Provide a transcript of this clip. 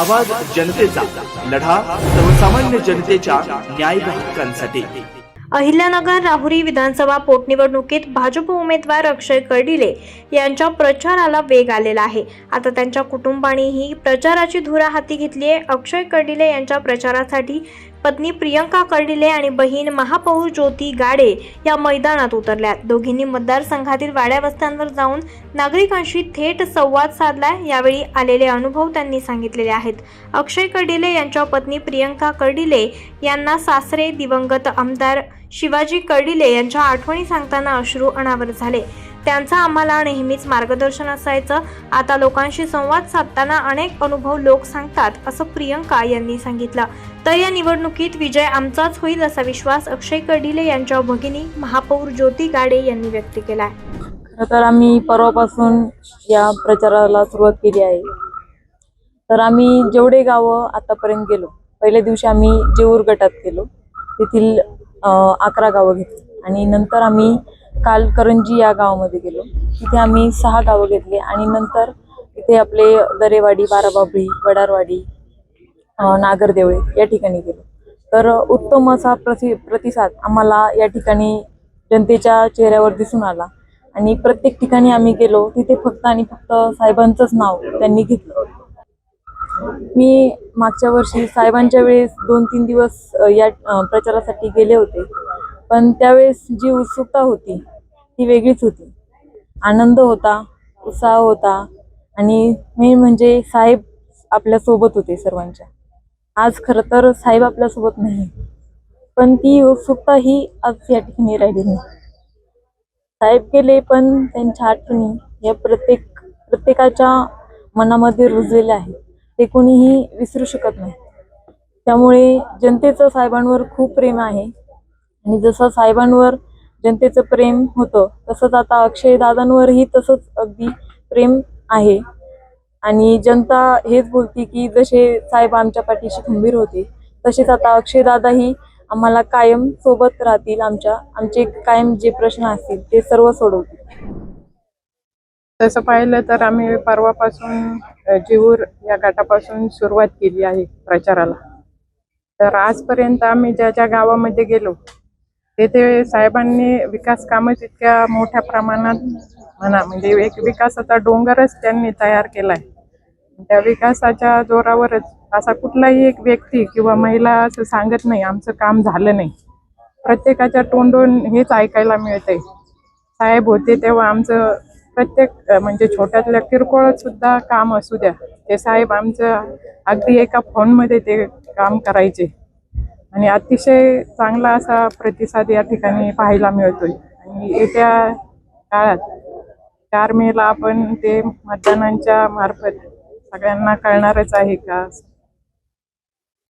आवाज जनतेचा, लढा सर्वसामान्य जनतेच्या न्याय व हक्कांसाठी। अहिल्यानगर राहुरी विधानसभा पोटनिवडणुकीत भाजप उमेदवार अक्षय कर्डिले यांच्या प्रचाराला वेग आलेला आहे। आता त्यांच्या कुटुंबानेही प्रचाराची धुरा हाती घेतली आहे। अक्षय कर्डिले यांच्या प्रचारासाठी पत्नी प्रियंका कर्डिले आणि बहीण महापौर ज्योती गाडे या मैदानात उतरल्या। दोघींनी मतदारसंघातील वाड्या वस्त्यांवर जाऊन नागरिकांशी थेट संवाद साधलाय। यावेळी आलेले अनुभव त्यांनी सांगितलेले आहेत। अक्षय कर्डिले यांच्या पत्नी प्रियंका कर्डिले यांना सासरे दिवंगत आमदार शिवाजी कर्डिले यांच्या आठवणी सांगताना अश्रू अनावर झाले। त्यांचा आम्हाला नेहमीच मार्गदर्शन असायचं। आता लोकांशी संवाद साधताना अनेक अनुभव लोक सांगतात, असं प्रियंका यांनी सांगितलं। तर या निवडणुकीत विजय आमचाच होईल असा विश्वास अक्षय कर्डिले यांच्या भगिनी महापौर ज्योती गाडे यांनी व्यक्त केला आहे। खरं तर आम्ही परवापासून या प्रचाराला सुरुवात केली आहे। तर आम्ही जेवढे गावं आतापर्यंत गेलो, पहिल्या दिवशी आम्ही जेऊर गटात गेलो, तेथील 11 गावं घेतली आणि नंतर आम्ही काल करंजी या गावामध्ये गेलो, तिथे आम्ही 6 गावं घेतली आणि नंतर इथे आपले दरेवाडी, बाराबाबळी, वडारवाडी, नागरदेवळे या ठिकाणी गेलो। तर उत्तम असा प्रतिसाद आम्हाला या ठिकाणी जनतेच्या चेहऱ्यावर दिसून आला आणि प्रत्येक ठिकाणी आम्ही गेलो तिथे फक्त आणि फक्त साहेबांचंच नाव त्यांनी घेतलं। मी मागच्या वर्षी साहेबांच्या वेळेस 2-3 दिवस या प्रचारासाठी गेले होते, पण त्यावेळेस जी उत्सुकता होती ती वेगळीच होती। आनंद होता, उत्साह होता आणि मेन म्हणजे साहेब आपल्या सोबत होते सर्वांच्या। आज खरं तर साहेब आपल्या सोबत नाही, पण ती उत्सुकता ही आज या ठिकाणी राहिली नाही। साहेब गेले, पण त्यांच्या आठवणी या प्रत्येकाच्या मनामध्ये रुजलेल्या आहेत, ते कोणीही विसरू शकत नाही। त्यामुळे जनतेचं साहेबांवर खूप प्रेम आहे आणि जसं साहेबांवर जनतेचं प्रेम होतं तसंच आता अक्षय दादांवरही तसंच अगदी प्रेम आहे आणि जनता हेच बोलते की जसे साहेब आमच्या पाठीशी खंबीर होते तसेच आता अक्षय दादाही आम्हाला कायम सोबत राहतील। आमचे कायम जे प्रश्न असतील ते सर्व सोडवतील। तसं पाहिलं तर आम्ही परवापासून जेऊर या गटापासून सुरुवात केली आहे प्रचाराला। तर आजपर्यंत आम्ही ज्या ज्या गावामध्ये गेलो तेथे साहेबांनी विकास कामं इतक्या मोठ्या प्रमाणात म्हणजे एक विकासाचा डोंगरच त्यांनी तयार केलाय। त्या विकासाच्या जोरावरच असा कुठलाही एक व्यक्ती किंवा महिला असं सांगत नाही आमचं काम झालं नाही। प्रत्येकाच्या तोंडून हेच ऐकायला मिळतंय, साहेब होते तेव्हा आमचं प्रत्येक म्हणजे छोट्यातल्या किरकोळ सुद्धा काम असू द्या, ते साहेब आमचं अगदी एका फोनमध्ये ते काम करायचे आणि अतिशय चांगला असा प्रतिसाद या ठिकाणी पाहायला मिळतोय। आणि येत्या काळात 4 मेला आपण ते मतदानांच्या मार्फत सगळ्यांना कळणारच आहे का